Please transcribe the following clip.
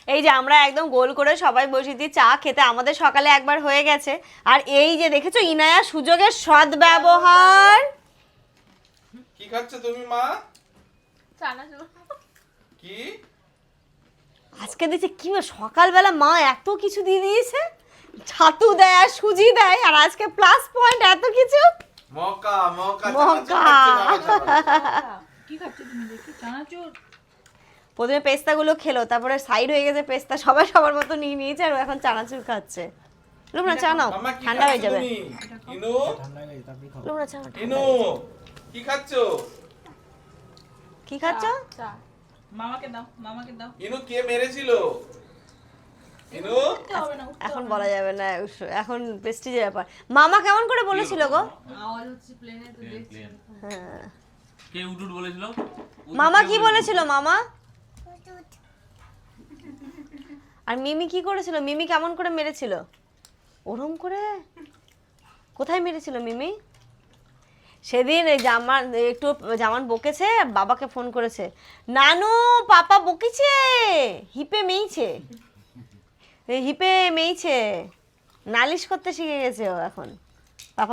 এই যে আমরা একদম গোল করে সবাই বসেছি চা খেতে, আমাদের সকালে একবার হয়ে গেছে। আর এই যে দেখেছো ইনায়া সুযোগের সদ্ব্যবহার। কি খাচ্ছ তুমি মা? চানাচুর। কি আজকে দেখছি কি সকালবেলা মা এত কিছু দিয়ে দিয়েছে, ছাতু দেয় আর সুজি দেয়, আর আজকে প্লাস পয়েন্ট এত কিছু। মকা মকা মকা। কি খাচ্ছ তুমি দেখি? চানাচুর। প্রথমে পেস্তাগুলো খেলো, তারপরে সাইড হয়ে গেছে পেস্তা, সবাই সবার মতো নিয়ে নিয়েছে আর ও এখন চানাচুর খাচ্ছে। লুমনা চা নাও, মামা কি ঠান্ডা হয়ে খাচ্ছ যাবে। তুমি? ইনু লুমনা চা নাও, ঠান্ডা ইনু হয়ে যাবে। কি খাচ্ছ? কি খাচ্ছ? চা। মামাকে দাও, মামাকে দাও। ইনু কে মেরেছিল? ইনু উঠতে হবে না, উঠতে এখন হবে বলা যাবে না, এখন প্রেস্টিজের ব্যাপার। মামা কেমন করে বলেছিল গো? না। আওয়াজ হচ্ছে প্লেনে, তো দেখছি। হ্যাঁ। কে উডুড বলেছিল? মামা কি বলেছিল মামা? আর মিমি কি করেছিল? মিমি কেমন করে মেরেছিল? ওরম করে? কোথায় মেরেছিল মিমি? সেদিন এই জামান একটু জামান বকেছে, বাবাকে ফোন করেছে, নানু পাপা বকেছে, হিপে মেইছে, হিপে মেইছে, নালিশ করতে শিখে গেছে ও এখন।